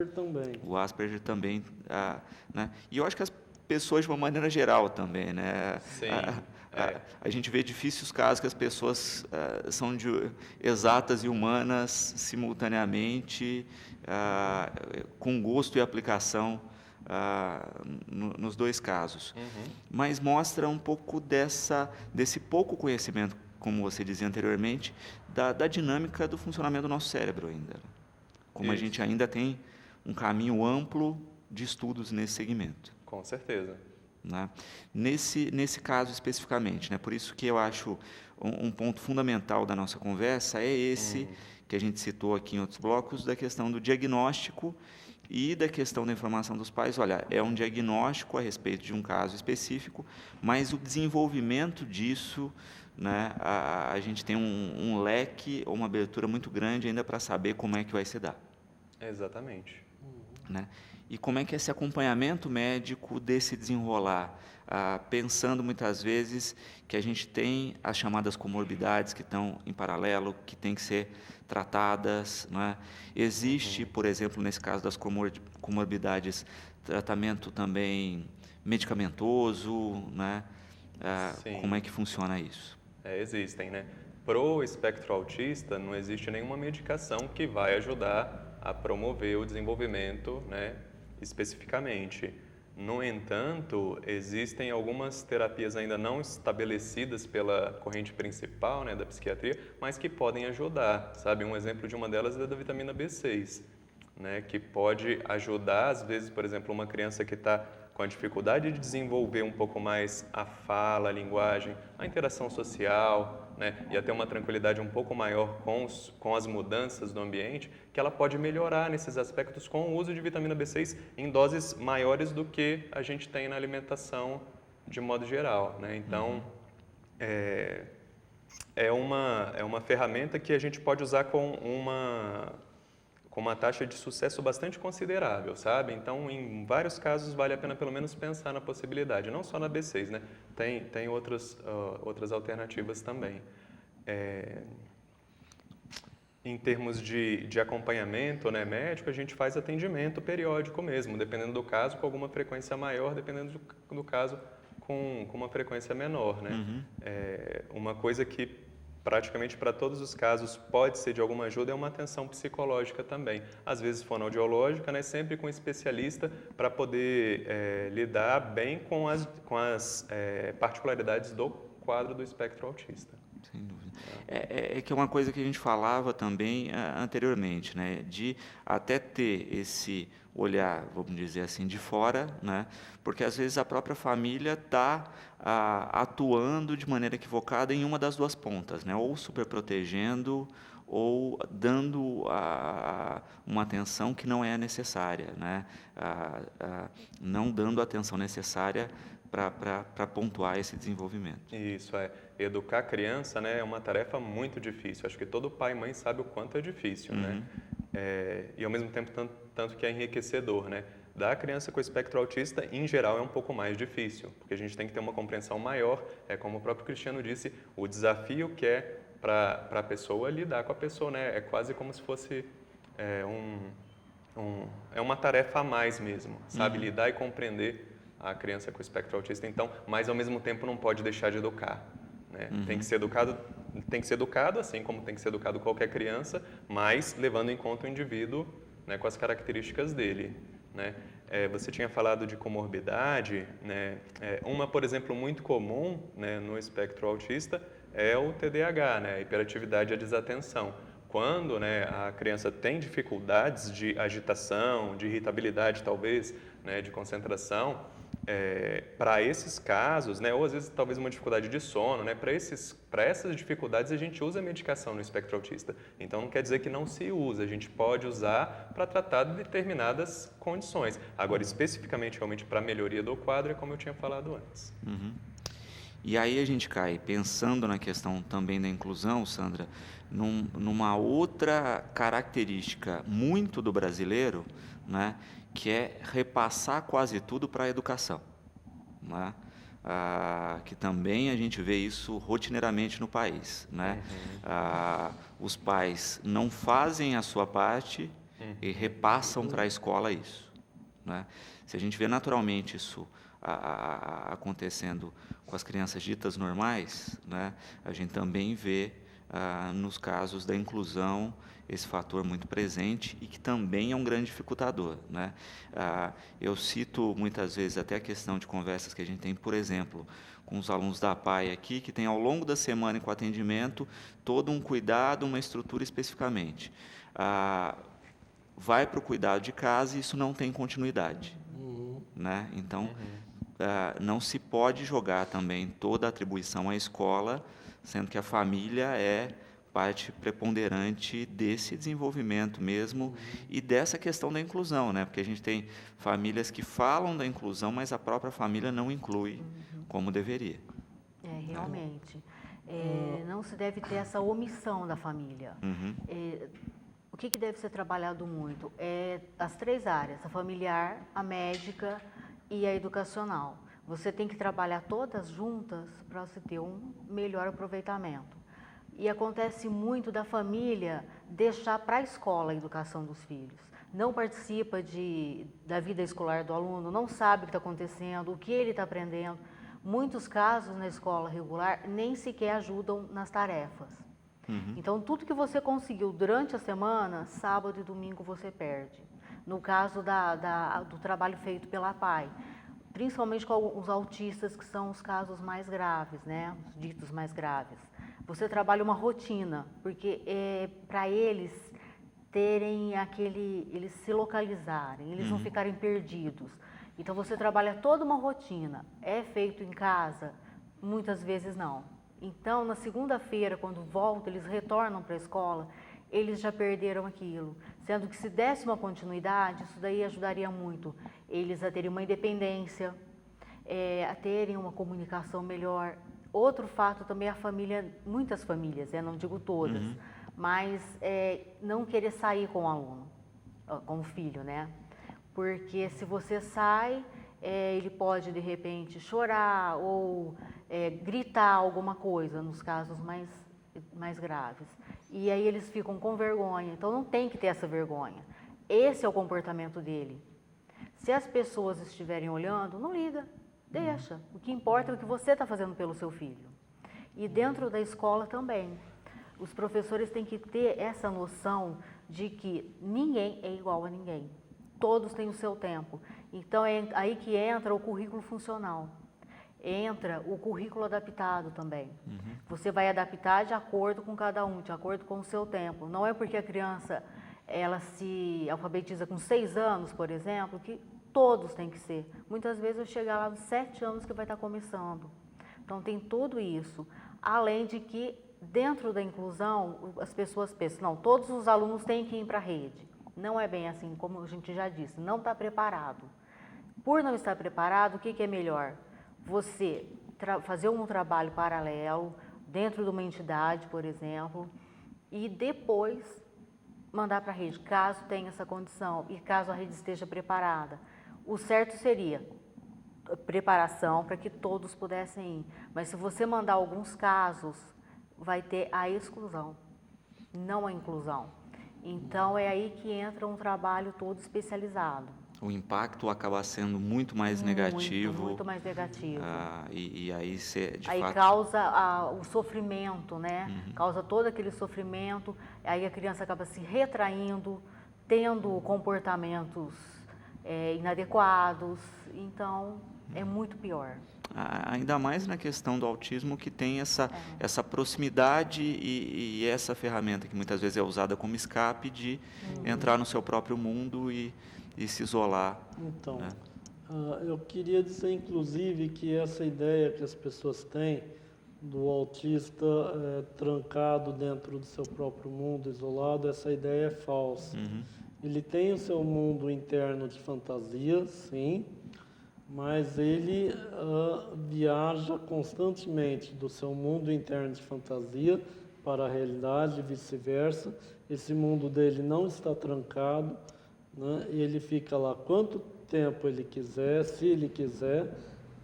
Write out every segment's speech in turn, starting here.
também. O Asperger também, né? E eu acho que as pessoas de uma maneira geral também, né? Sim, A gente vê difíceis casos que as pessoas são exatas e humanas simultaneamente, com gosto e aplicação nos dois casos. Mas mostra um pouco desse pouco conhecimento, como você dizia anteriormente, da dinâmica do funcionamento do nosso cérebro ainda. Como a Isso. gente ainda tem um caminho amplo de estudos nesse segmento. Com certeza. Né? Nesse caso especificamente, né? Por isso que eu acho um ponto fundamental da nossa conversa é esse que a gente citou aqui em outros blocos, da questão do diagnóstico e da questão da informação dos pais. Olha, é um diagnóstico a respeito de um caso específico, mas o desenvolvimento disso, né, a gente tem um leque ou uma abertura muito grande ainda para saber como é que vai se dar. Exatamente. Né? E como é que é esse acompanhamento médico desse desenrolar? Pensando muitas vezes que a gente tem as chamadas comorbidades que estão em paralelo, que têm que ser tratadas. Não é? Existe, por exemplo, nesse caso das comorbidades, tratamento também medicamentoso, né? Sim. Como é que funciona isso? Existem, né? Pro espectro autista, não existe nenhuma medicação que vai ajudar a promover o desenvolvimento, né, especificamente. No entanto, existem algumas terapias ainda não estabelecidas pela corrente principal, né, da psiquiatria, mas que podem ajudar, sabe? Um exemplo de uma delas é da vitamina B6, né, que pode ajudar, às vezes, por exemplo, uma criança que está com a dificuldade de desenvolver um pouco mais a fala, a linguagem, a interação social, né, e até uma tranquilidade um pouco maior com as mudanças do ambiente, que ela pode melhorar nesses aspectos com o uso de vitamina B6 em doses maiores do que a gente tem na alimentação de modo geral, né? Então, é uma ferramenta que a gente pode usar com uma taxa de sucesso bastante considerável, sabe? Então, em vários casos, vale a pena pelo menos pensar na possibilidade, não só na B6, né? Tem outras alternativas também. Em termos de acompanhamento, né, médico, a gente faz atendimento periódico mesmo, dependendo do caso, com alguma frequência maior, dependendo do caso, com uma frequência menor, né? Uma coisa que praticamente para todos os casos pode ser de alguma ajuda é uma atenção psicológica também. Às vezes fonoaudiológica, né, sempre com um especialista para poder lidar bem com as particularidades do quadro do espectro autista. Sem dúvida. É que é uma coisa que a gente falava também anteriormente, né? De até ter esse olhar, vamos dizer assim, de fora, né? Porque às vezes a própria família está atuando de maneira equivocada em uma das duas pontas, né? Ou superprotegendo ou dando uma atenção que não é necessária, né? Não dando a atenção necessária para pontuar esse desenvolvimento. Isso, educar a criança, né, é uma tarefa muito difícil. Acho que todo pai e mãe sabe o quanto é difícil, né? E ao mesmo tempo tanto que é enriquecedor, né? Da criança com espectro autista, em geral, é um pouco mais difícil, porque a gente tem que ter uma compreensão maior. Como o próprio Cristiano disse, o desafio que é para a pessoa lidar com a pessoa, né? É quase como se fosse uma tarefa a mais mesmo, sabe? Lidar e compreender a criança com espectro autista, então, mas ao mesmo tempo não pode deixar de educar, né? Tem que ser educado, assim como tem que ser educado qualquer criança, mas levando em conta o indivíduo, né, com as características dele, né? Você tinha falado de comorbidade, né? Uma, por exemplo, muito comum, né, no espectro autista é o TDAH, né? A hiperatividade e a desatenção. Quando, né, a criança tem dificuldades de agitação, de irritabilidade talvez, né, de concentração, para esses casos, né, ou às vezes talvez uma dificuldade de sono, né, para essas dificuldades a gente usa medicação no espectro autista. Então não quer dizer que não se usa, a gente pode usar para tratar de determinadas condições. Agora, especificamente realmente para a melhoria do quadro, é como eu tinha falado antes. E aí a gente cai, pensando na questão também da inclusão, Sandra, numa outra característica muito do brasileiro, né, que é repassar quase tudo para a educação. Né? Que também a gente vê isso rotineiramente no país. Né? Os pais não fazem a sua parte e repassam para a escola isso, né? Se a gente vê naturalmente isso acontecendo com as crianças ditas normais, né, a gente também vê nos casos da inclusão esse fator muito presente e que também é um grande dificultador, né? Eu cito muitas vezes até a questão de conversas que a gente tem, por exemplo, com os alunos da PAI aqui, que tem ao longo da semana com atendimento todo um cuidado, uma estrutura especificamente. Vai para o cuidado de casa e isso não tem continuidade, né? Então, não se pode jogar também toda a atribuição à escola, sendo que a família é parte preponderante desse desenvolvimento mesmo e dessa questão da inclusão, né? Porque a gente tem famílias que falam da inclusão, mas a própria família não inclui como deveria. Realmente. Não se deve ter essa omissão da família. O que deve ser trabalhado muito? As 3 áreas, a familiar, a médica e a educacional. Você tem que trabalhar todas juntas para você ter um melhor aproveitamento. E acontece muito da família deixar para a escola a educação dos filhos. Não participa da vida escolar do aluno, não sabe o que está acontecendo, o que ele está aprendendo. Muitos casos na escola regular nem sequer ajudam nas tarefas. Então, tudo que você conseguiu durante a semana, sábado e domingo você perde. No caso do trabalho feito pela PAI, principalmente com os autistas, que são os casos mais graves, né? Os ditos mais graves. Você trabalha uma rotina, porque para eles terem eles se localizarem, eles não ficarem perdidos. Então você trabalha toda uma rotina. É feito em casa? Muitas vezes não. Então, na segunda-feira, quando voltam, eles retornam para a escola, eles já perderam aquilo. Sendo que se desse uma continuidade, isso daí ajudaria muito eles a terem uma independência, a terem uma comunicação melhor. Outro fato também é a família, muitas famílias, não digo todas, mas não querer sair com o aluno, com o filho, né? Porque se você sai, ele pode de repente chorar ou gritar alguma coisa, nos casos mais graves. E aí eles ficam com vergonha, então não tem que ter essa vergonha. Esse é o comportamento dele. Se as pessoas estiverem olhando, não liga, deixa. O que importa é o que você está fazendo pelo seu filho. E dentro da escola também. Os professores têm que ter essa noção de que ninguém é igual a ninguém. Todos têm o seu tempo. Então é aí que entra o currículo funcional. Entra o currículo adaptado também. Você vai adaptar de acordo com cada um, de acordo com o seu tempo. Não é porque a criança ela se alfabetiza com 6 anos, por exemplo, que todos têm que ser. Muitas vezes eu chego lá nos 7 anos que vai estar começando. Então tem tudo isso. Além de que dentro da inclusão as pessoas pensam, não, todos os alunos têm que ir para a rede. Não é bem assim, como a gente já disse, não está preparado. Por não estar preparado, o que é melhor? Você fazer um trabalho paralelo dentro de uma entidade, por exemplo, e depois mandar para a rede, caso tenha essa condição e caso a rede esteja preparada. O certo seria preparação para que todos pudessem ir. Mas se você mandar alguns casos, vai ter a exclusão, não a inclusão. Então é aí que entra um trabalho todo especializado. O impacto acaba sendo muito mais negativo. Muito mais negativo. E aí você, de aí fato... causa o sofrimento, né? Causa todo aquele sofrimento, aí a criança acaba se retraindo, tendo comportamentos inadequados, então é muito pior. Ainda mais na questão do autismo, que tem essa proximidade e essa ferramenta que muitas vezes é usada como escape de entrar no seu próprio mundo e se isolar. Então, né? Eu queria dizer, inclusive, que essa ideia que as pessoas têm do autista trancado dentro do seu próprio mundo, isolado, essa ideia é falsa. Ele tem o seu mundo interno de fantasia, sim, mas ele viaja constantemente do seu mundo interno de fantasia para a realidade e vice-versa. Esse mundo dele não está trancado, né? Ele fica lá quanto tempo ele quiser, se ele quiser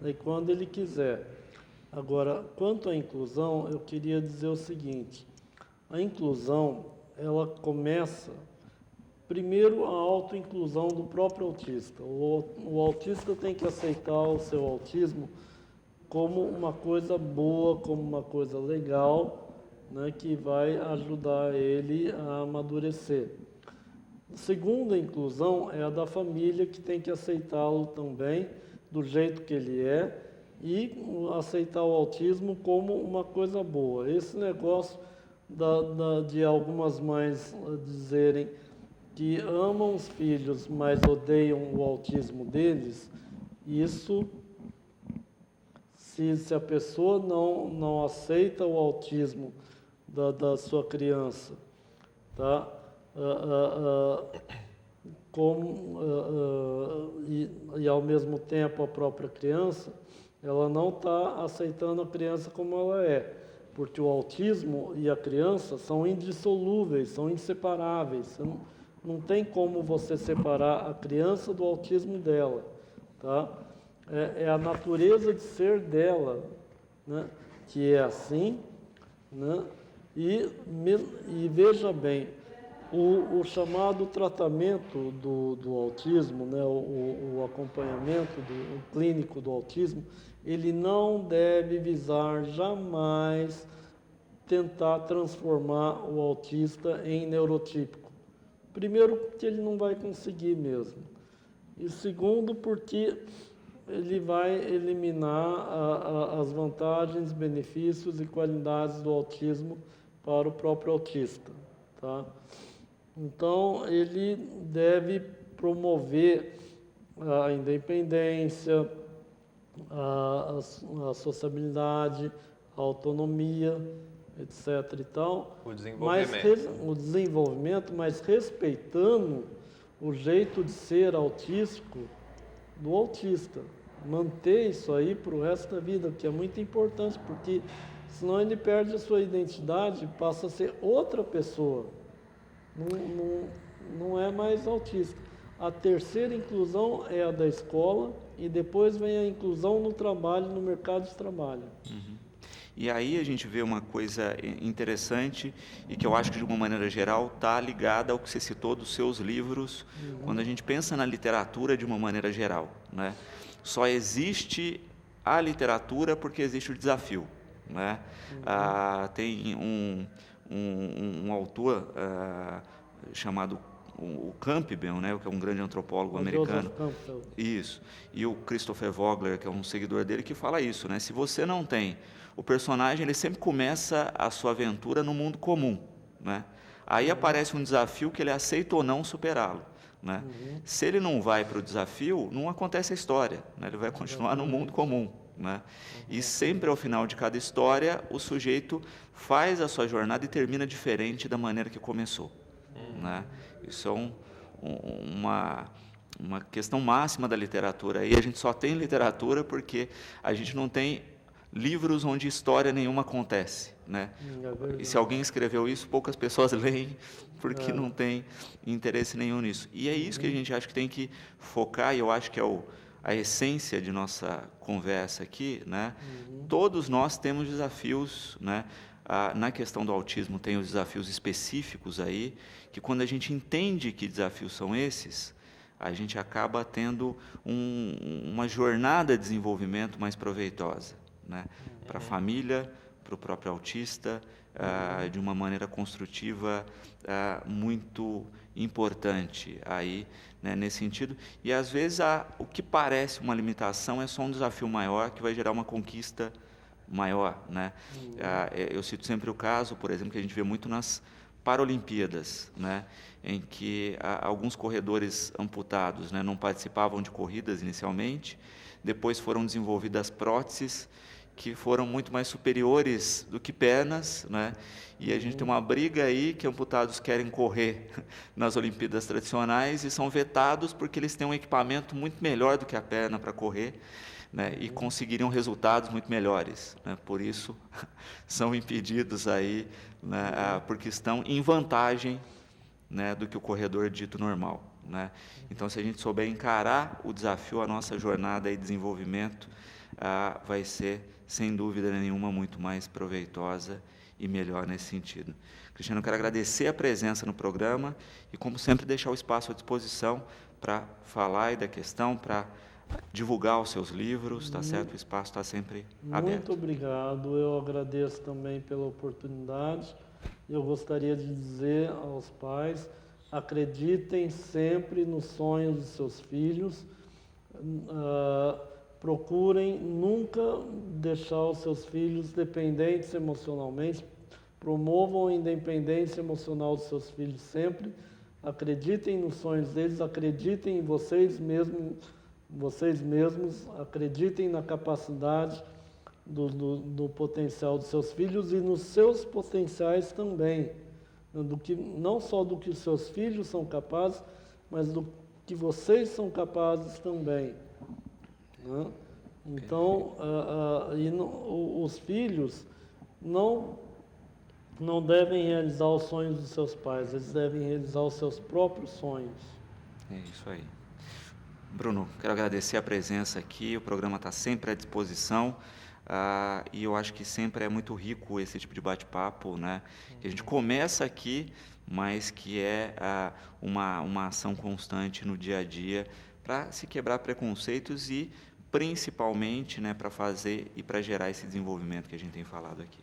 e quando ele quiser. Agora, quanto à inclusão, eu queria dizer o seguinte: a inclusão, ela começa Primeiro, a autoinclusão do próprio autista. O autista tem que aceitar o seu autismo como uma coisa boa, como uma coisa legal, né, que vai ajudar ele a amadurecer. A segunda inclusão é a da família, que tem que aceitá-lo também do jeito que ele é e aceitar o autismo como uma coisa boa. Esse negócio de algumas mães dizerem que amam os filhos, mas odeiam o autismo deles, isso, se a pessoa não aceita o autismo da sua criança, tá? E ao mesmo tempo a própria criança, ela não está aceitando a criança como ela é, porque o autismo e a criança são indissolúveis, são inseparáveis. Você não tem como você separar a criança do autismo dela, tá? É a natureza de ser dela, né, que é assim, né? E veja bem, o chamado tratamento do autismo, né, o acompanhamento o clínico do autismo, ele não deve visar jamais tentar transformar o autista em neurotípico. Primeiro, porque ele não vai conseguir mesmo. E segundo, porque ele vai eliminar as vantagens, benefícios e qualidades do autismo para o próprio autista, tá? Então, ele deve promover a independência, a sociabilidade, a autonomia, etc. e tal. O desenvolvimento. O desenvolvimento, mas respeitando o jeito de ser autístico do autista. Manter isso aí para o resto da vida, que é muito importante, porque senão ele perde a sua identidade, passa a ser outra pessoa. Não é mais autista. A terceira inclusão é a da escola e depois vem a inclusão no trabalho, no mercado de trabalho. Uhum. E aí a gente vê uma coisa interessante e que eu acho que de uma maneira geral está ligada ao que você citou dos seus livros, quando a gente pensa na literatura de uma maneira geral, né? Só existe a literatura porque existe o desafio, né? Tem um autor chamado o Campbell, né, que é um grande antropólogo americano. Isso. E o Christopher Vogler, que é um seguidor dele, que fala isso, né? Se você não tem o personagem, ele sempre começa a sua aventura no mundo comum, né? Aí aparece um desafio que ele aceita ou não superá-lo, né? Se ele não vai para o desafio, não acontece a história, né? Ele vai continuar no mundo comum, né? E sempre ao final de cada história, o sujeito faz a sua jornada e termina diferente da maneira que começou, né? Isso é uma questão máxima da literatura. E a gente só tem literatura porque a gente não tem livros onde história nenhuma acontece, né? E se alguém escreveu isso, poucas pessoas leem porque não tem interesse nenhum nisso. E é isso que a gente acha que tem que focar, e eu acho que é a essência de nossa conversa aqui, né? Todos nós temos desafios, né? Na questão do autismo tem os desafios específicos aí, que quando a gente entende que desafios são esses, a gente acaba tendo uma jornada de desenvolvimento mais proveitosa, né? Para a família, para o próprio autista, de uma maneira construtiva muito importante aí, né, nesse sentido. E às vezes o que parece uma limitação é só um desafio maior que vai gerar uma conquista maior, né? Eu cito sempre o caso, por exemplo, que a gente vê muito nas Paralimpíadas, né, em que alguns corredores amputados, né, não participavam de corridas inicialmente, depois foram desenvolvidas próteses que foram muito mais superiores do que pernas, né? E a gente tem uma briga aí que amputados querem correr nas Olimpíadas tradicionais e são vetados porque eles têm um equipamento muito melhor do que a perna para correr, né, e conseguiriam resultados muito melhores, né? Por isso são impedidos aí, né, porque estão em vantagem, né, do que o corredor dito normal, né? Então, se a gente souber encarar o desafio, a nossa jornada de desenvolvimento vai ser, sem dúvida nenhuma, muito mais proveitosa e melhor nesse sentido. Cristiano, eu quero agradecer a presença no programa e, como sempre, deixar o espaço à disposição para falar aí da questão, para divulgar os seus livros, tá certo? O espaço está sempre aberto. Muito obrigado, eu agradeço também pela oportunidade. Eu gostaria de dizer aos pais, acreditem sempre nos sonhos dos seus filhos, procurem nunca deixar os seus filhos dependentes emocionalmente, promovam a independência emocional dos seus filhos sempre, acreditem nos sonhos deles, acreditem em vocês mesmos, acreditem na capacidade do potencial dos seus filhos e nos seus potenciais também, não só do que os seus filhos são capazes, mas do que vocês são capazes também. Né? Então, os filhos não devem realizar os sonhos dos seus pais, eles devem realizar os seus próprios sonhos. É isso aí. Bruno, quero agradecer a presença aqui, o programa está sempre à disposição, e eu acho que sempre é muito rico esse tipo de bate-papo, né? Que a gente começa aqui, mas que é uma ação constante no dia a dia para se quebrar preconceitos e, principalmente, né, para fazer e para gerar esse desenvolvimento que a gente tem falado aqui.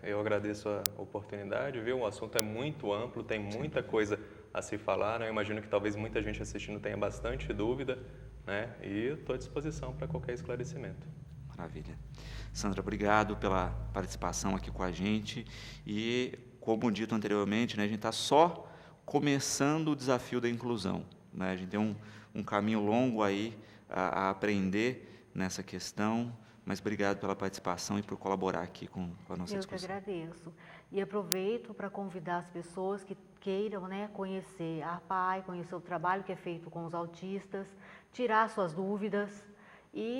Eu agradeço a oportunidade, viu? O assunto é muito amplo, tem muita coisa a se falar, né? Eu imagino que talvez muita gente assistindo tenha bastante dúvida, né? E estou à disposição para qualquer esclarecimento. Maravilha. Sandra, obrigado pela participação aqui com a gente e, como dito anteriormente, né, a gente está só começando o desafio da inclusão, né? A gente tem um caminho longo aí a aprender nessa questão, mas obrigado pela participação e por colaborar aqui com a nossa discussão. Eu que agradeço. E aproveito para convidar as pessoas que queiram, né, conhecer a APAE, conhecer o trabalho que é feito com os autistas, tirar suas dúvidas e